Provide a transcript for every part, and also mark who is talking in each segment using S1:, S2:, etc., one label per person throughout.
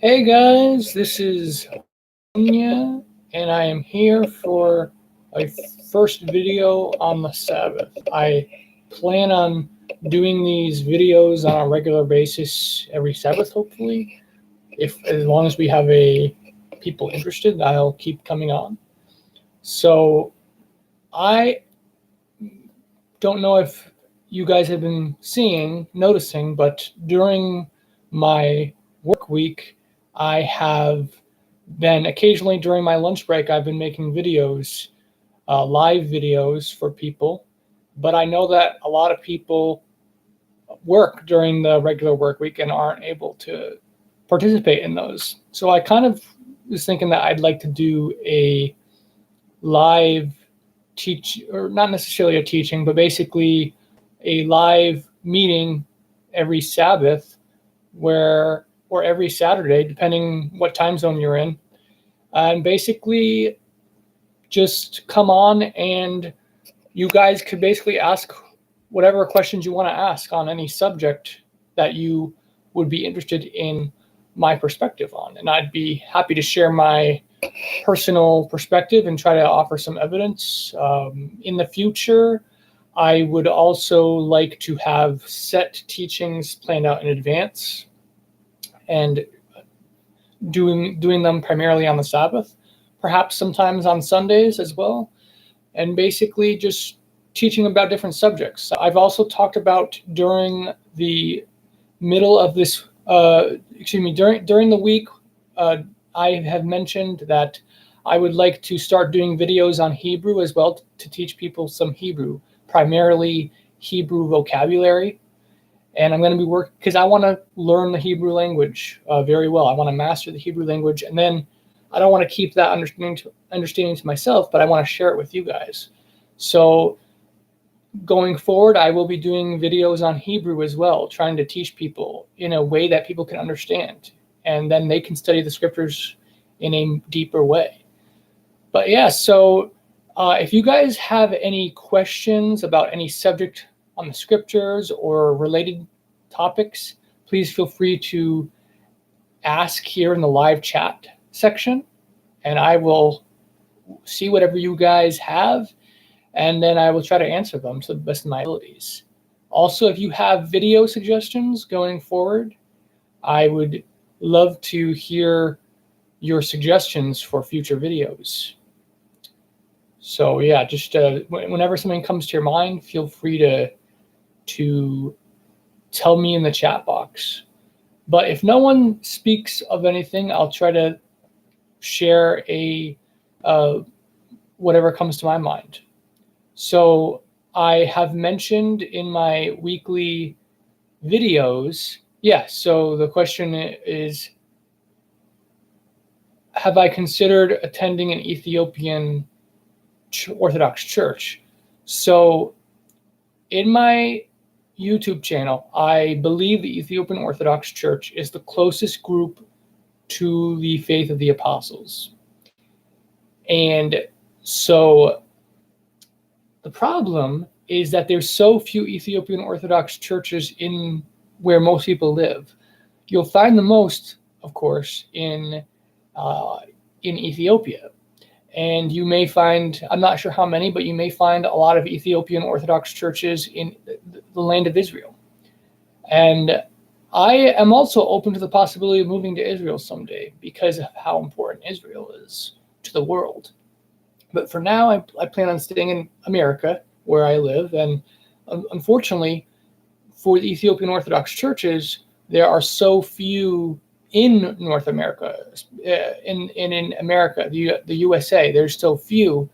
S1: Hey guys, this is Anya, and I am here for my first video on the Sabbath. I plan on doing these videos on a regular basis every Sabbath, hopefully. If as long as we have people interested, I'll keep coming on. So I don't know if you guys have been noticing, but during my work week, I have been occasionally during my lunch break, I've been making videos, live videos for people. But I know that a lot of people work during the regular work week and aren't able to participate in those. So I kind of was thinking that I'd like to do a live or not necessarily a teaching, but basically a live meeting every Sabbath or every Saturday, depending what time zone you're in. And basically just come on and you guys could basically ask whatever questions you want to ask on any subject that you would be interested in my perspective on. And I'd be happy to share my personal perspective and try to offer some evidence. In the future, I would also like to have set teachings planned out in advance and doing them primarily on the Sabbath, perhaps sometimes on Sundays as well, and basically just teaching about different subjects. I've also talked about during the middle of this, during the week, I have mentioned that I would like to start doing videos on Hebrew as well to teach people some Hebrew, primarily Hebrew vocabulary. And I'm going to be working because I want to learn the Hebrew language very well. I want to master the Hebrew language, and then I don't want to keep that understanding to myself, but I want to share it with you guys. So going forward, I will be doing videos on Hebrew as well, trying to teach people in a way that people can understand, and then they can study the scriptures in a deeper way. But yeah, so if you guys have any questions about any subject on the scriptures or related topics, please feel free to ask here in the live chat section, and I will see whatever you guys have, and then I will try to answer them to the best of my abilities. Also, if you have video suggestions going forward, I would love to hear your suggestions for future videos. So yeah, just whenever something comes to your mind, feel free to tell me in the chat box. But if no one speaks of anything, I'll try to share whatever comes to my mind. So I have mentioned in my weekly videos, so the question is, have I considered attending an Ethiopian Orthodox church? So in my YouTube channel, I believe the Ethiopian Orthodox Church is the closest group to the faith of the apostles. And so the problem is that there's so few Ethiopian Orthodox churches in where most people live. You'll find the most, of course, in Ethiopia. And you may find, I'm not sure how many, but you may find a lot of Ethiopian Orthodox churches in the land of Israel. And I am also open to the possibility of moving to Israel someday because of how important Israel is to the world. But for now, I plan on staying in America, where I live. And unfortunately, for the Ethiopian Orthodox churches, there are so few in North America, in America, the USA. There's so few.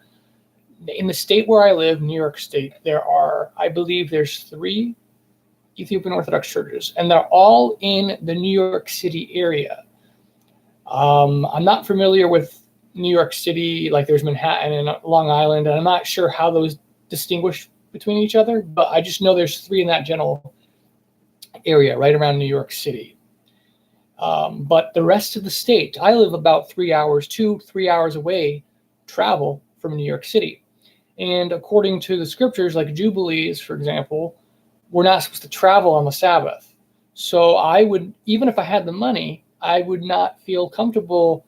S1: In the state where I live, New York State, I believe there's 3 Ethiopian Orthodox churches, and they're all in the New York City area. I'm not familiar with New York City, like there's Manhattan and Long Island, and I'm not sure how those distinguish between each other, but I just know there's 3 in that general area right around New York City. But the rest of the state, I live about 3 hours, 2-3 hours away, travel from New York City. And according to the scriptures, like Jubilees, for example, we're not supposed to travel on the Sabbath. So I would, even if I had the money, I would not feel comfortable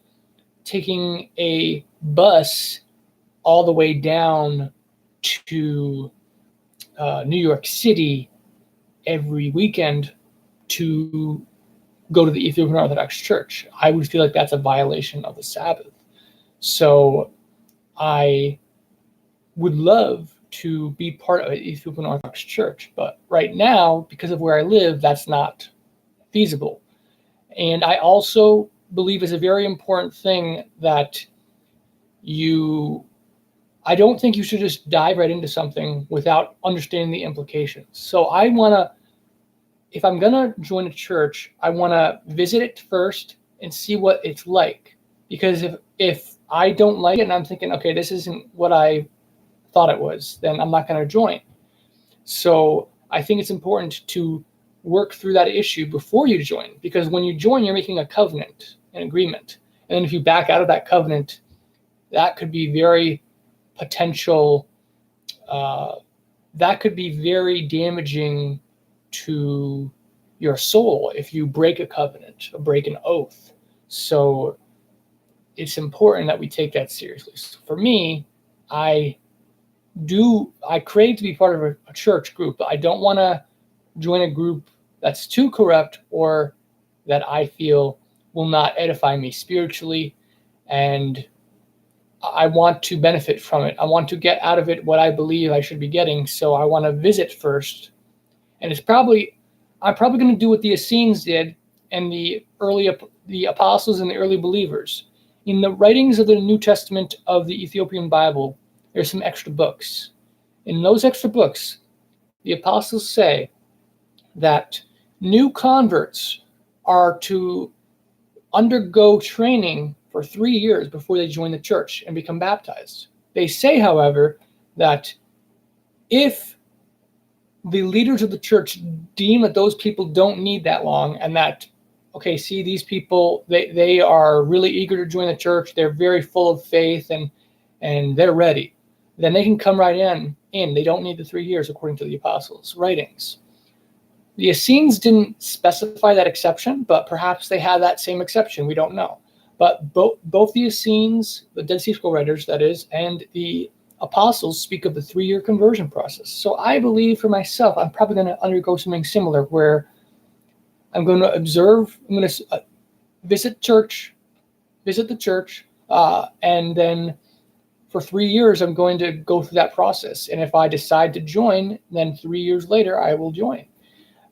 S1: taking a bus all the way down to New York City every weekend to go to the Ethiopian Orthodox Church. I would feel like that's a violation of the Sabbath. So I would love to be part of an Ethiopian Orthodox Church, but right now, because of where I live, that's not feasible. And I also believe it's a very important thing that I don't think you should just dive right into something without understanding the implications. So if I'm going to join a church, I want to visit it first and see what it's like. Because if I don't like it and I'm thinking, okay, this isn't what I thought it was, then I'm not going to join. So I think it's important to work through that issue before you join, because when you join, you're making a covenant, an agreement. And then if you back out of that covenant, that could be very potential, that could be very damaging to your soul if you break a covenant or break an oath. So it's important that we take that seriously. So for me, I crave to be part of a church group, but I don't want to join a group that's too corrupt or that I feel will not edify me spiritually. And I want to benefit from it. I want to get out of it what I believe I should be getting. So I want to visit first. And I'm probably going to do what the Essenes did and the apostles and the early believers. In the writings of the New Testament of the Ethiopian Bible, there's some extra books. In those extra books, the apostles say that new converts are to undergo training for 3 years before they join the church and become baptized. They say, however, that if the leaders of the church deem that those people don't need that long, and that, okay, see, these people, they are really eager to join the church, they're very full of faith, and they're ready, then they can come right in. They don't need the 3 years according to the apostles' writings. The Essenes didn't specify that exception, but perhaps they had that same exception. We don't know. But both the Essenes, the Dead Sea Scroll writers, that is, and the apostles speak of the 3-year conversion process. So I believe for myself, I'm probably going to undergo something similar where I'm going to observe, I'm going to visit the church, and then for 3 years, I'm going to go through that process. And if I decide to join, then 3 years later, I will join.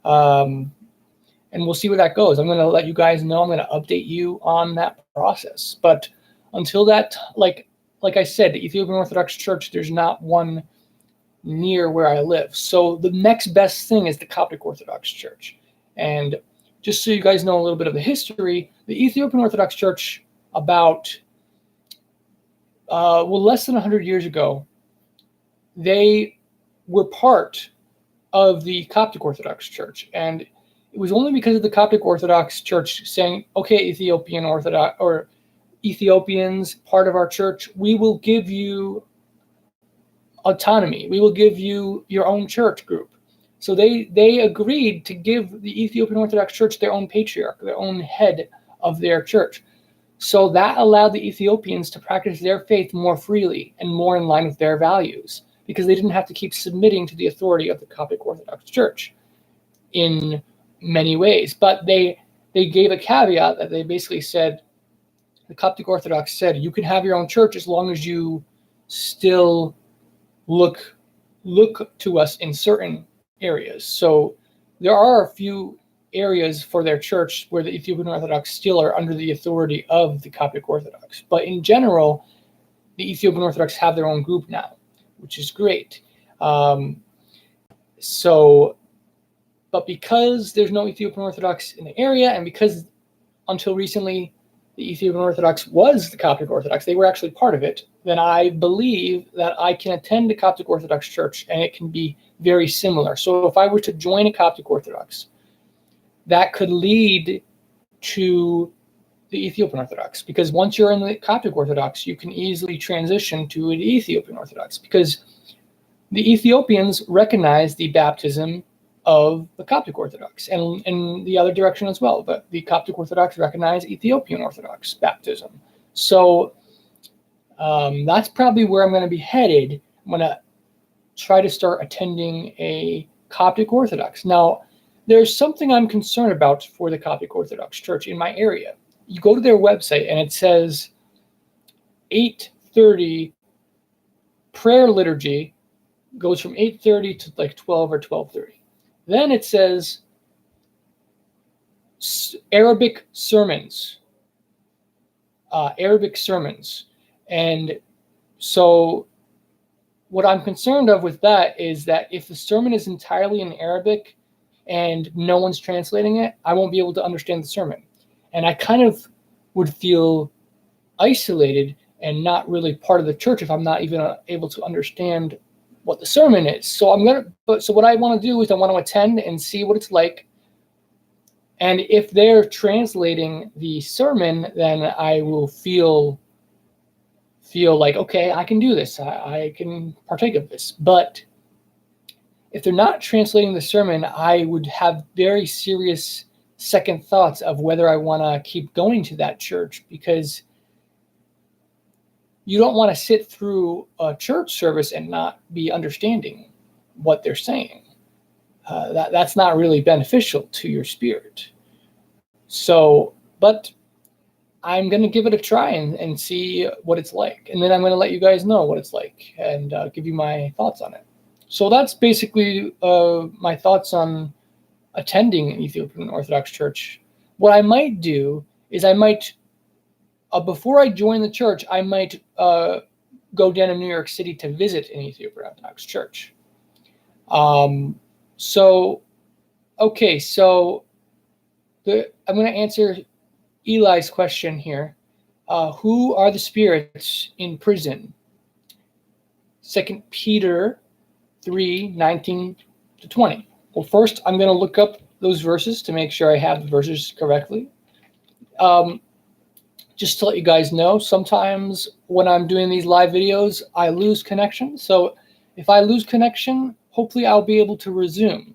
S1: And we'll see where that goes. I'm going to let you guys know. I'm going to update you on that process. But until that, like I said, the Ethiopian Orthodox Church, there's not one near where I live. So the next best thing is the Coptic Orthodox Church. And just so you guys know a little bit of the history, the Ethiopian Orthodox Church about less than 100 years ago, they were part of the Coptic Orthodox Church. And it was only because of the Coptic Orthodox Church saying, okay, Ethiopian Orthodox or Ethiopians, part of our church, we will give you autonomy. We will give you your own church group. So they agreed to give the Ethiopian Orthodox Church their own patriarch, their own head of their church. So that allowed the Ethiopians to practice their faith more freely and more in line with their values, because they didn't have to keep submitting to the authority of the Coptic Orthodox Church in many ways. But they gave a caveat that they basically said, the Coptic Orthodox said, you can have your own church as long as you still look to us in certain areas. So there are a few areas for their church where the Ethiopian Orthodox still are under the authority of the Coptic Orthodox. But in general, the Ethiopian Orthodox have their own group now, which is great. But because there's no Ethiopian Orthodox in the area, and because until recently the Ethiopian Orthodox was the Coptic Orthodox, they were actually part of it, then I believe that I can attend the Coptic Orthodox Church and it can be very similar. So if I were to join a Coptic Orthodox, that could lead to the Ethiopian Orthodox, because once you're in the Coptic Orthodox, you can easily transition to the Ethiopian Orthodox, because the Ethiopians recognize the baptism of the Coptic Orthodox, and in the other direction as well. But the Coptic Orthodox recognize Ethiopian Orthodox baptism. So that's probably where I'm going to be headed. I'm going to try to start attending a Coptic Orthodox. Now, there's something I'm concerned about for the Coptic Orthodox Church in my area. You go to their website and it says 8:30 prayer liturgy goes from 8:30 to like 12 or 12:30. Then it says Arabic sermons. And so what I'm concerned of with that is that if the sermon is entirely in Arabic and no one's translating it, I won't be able to understand the sermon. And I kind of would feel isolated and not really part of the church if I'm not even able to understand what the sermon is. So what I want to do is I want to attend and see what it's like. And if they're translating the sermon, then I will feel like, okay, I can do this. I can partake of this. But if they're not translating the sermon, I would have very serious second thoughts of whether I want to keep going to that church, because you don't want to sit through a church service and not be understanding what they're saying. That's not really beneficial to your spirit. So, but I'm going to give it a try and see what it's like. And then I'm going to let you guys know what it's like and give you my thoughts on it. So that's basically my thoughts on attending an Ethiopian Orthodox Church. What I might do is before I join the church, I might go down to New York City to visit an Ethiopian Orthodox Church. So I'm going to answer Eli's question here. Who are the spirits in prison? 2 Peter 3:19-20. Well, first, I'm going to look up those verses to make sure I have the verses correctly. Just to let you guys know, sometimes when I'm doing these live videos, I lose connection. So if I lose connection, hopefully I'll be able to resume.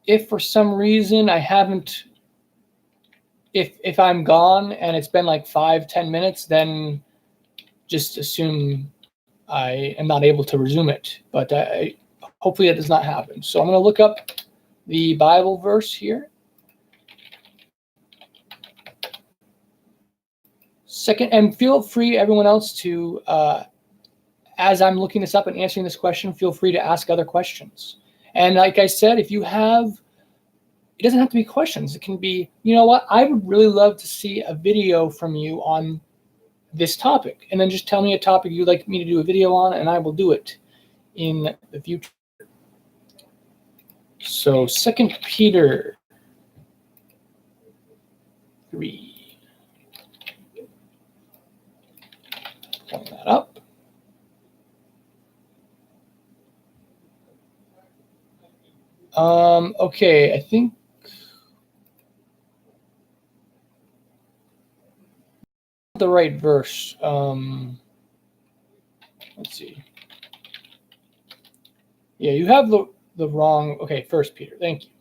S1: If for some reason I haven't, if I'm gone and it's been like 5-10 minutes, then just assume I am not able to resume it. But hopefully that does not happen. So I'm going to look up the Bible verse here. Second, and feel free, everyone else, to, as I'm looking this up and answering this question, feel free to ask other questions. And like I said, if you have, it doesn't have to be questions. It can be, you know what, I would really love to see a video from you on this topic. And then just tell me a topic you'd like me to do a video on, and I will do it in the future. So 2 Peter 3. Pulling that up. Okay, I think the right verse. Let's see. Yeah, you have the wrong. Okay, 1 Peter. Thank you.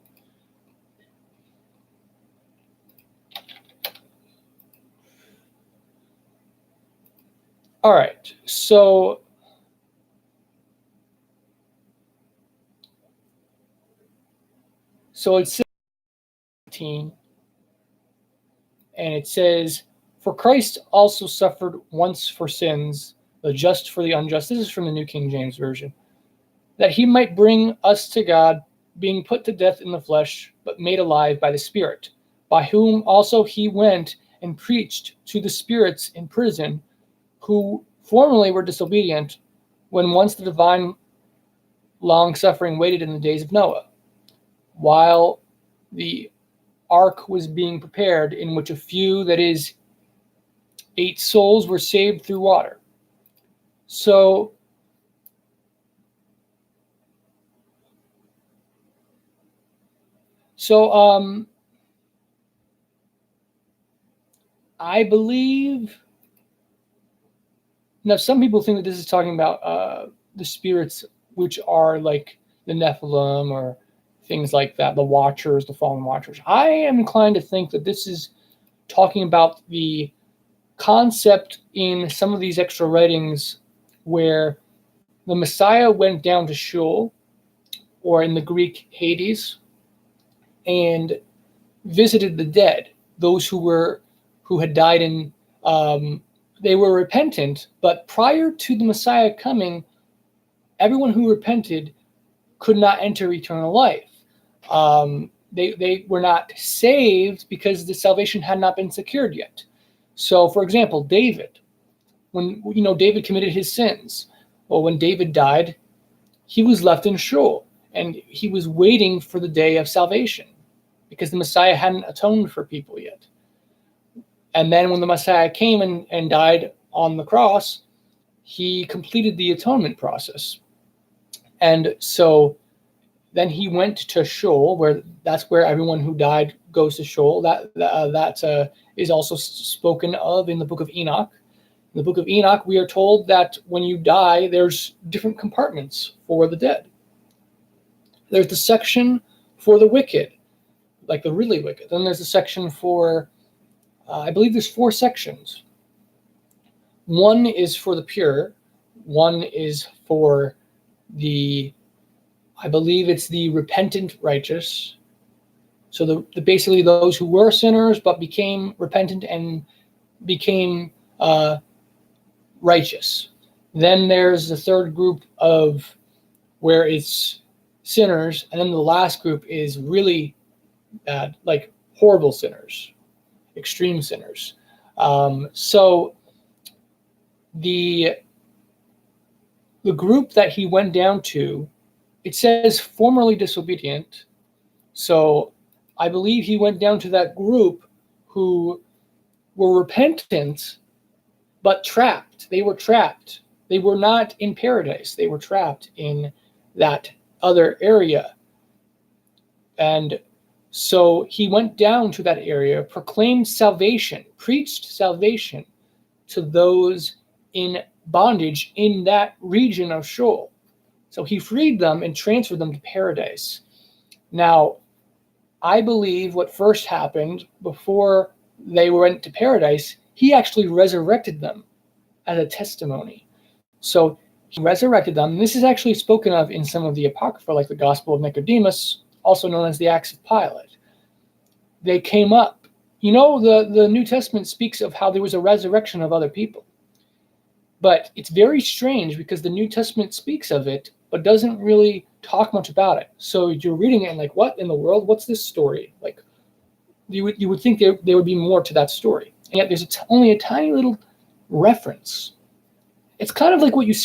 S1: All right, so it's 17, and it says, "For Christ also suffered once for sins, the just for the unjust." This is from the New King James Version. "That he might bring us to God, being put to death in the flesh, but made alive by the Spirit, by whom also he went and preached to the spirits in prison, who formerly were disobedient, when once the divine long-suffering waited in the days of Noah, while the ark was being prepared, in which a few, that is, 8 souls, were saved through water." So I believe, now some people think that this is talking about the spirits which are like the Nephilim or things like that, the Watchers, the fallen Watchers. I am inclined to think that this is talking about the concept in some of these extra writings where the Messiah went down to Sheol, or in the Greek Hades, and visited the dead, those who had died in they were repentant, but prior to the Messiah coming, everyone who repented could not enter eternal life. They were not saved because the salvation had not been secured yet. So, for example, David, when David committed his sins, well, when David died, he was left in Sheol, and he was waiting for the day of salvation because the Messiah hadn't atoned for people yet. And then when the Messiah came and died on the cross, he completed the atonement process. And so then he went to Sheol, that's where everyone who died goes to Sheol. That is also spoken of in the book of Enoch. In the book of Enoch, we are told that when you die, there's different compartments for the dead. There's the section for the wicked, like the really wicked. Then there's a section for, I believe there's 4 sections. One is for the pure. One is for I believe it's the repentant righteous. So basically those who were sinners but became repentant and became righteous. Then there's the third group of where it's sinners, and then the last group is really bad, like horrible sinners, extreme sinners. So the group that he went down to, it says formerly disobedient. So I believe he went down to that group who were repentant but trapped. They were trapped. They were not in paradise. They were trapped in that other area. And so he went down to that area, proclaimed salvation, preached salvation to those in bondage in that region of Sheol. So he freed them and transferred them to paradise. Now, I believe what first happened before they went to paradise, he actually resurrected them as a testimony. So he resurrected them. This is actually spoken of in some of the Apocrypha, like the Gospel of Nicodemus, also known as the Acts of Pilate. They came up. The New Testament speaks of how there was a resurrection of other people. But it's very strange because the New Testament speaks of it, but doesn't really talk much about it. So you're reading it and like, what in the world? What's this story? Like, you would think there would be more to that story. And yet there's only a tiny little reference. It's kind of like what you see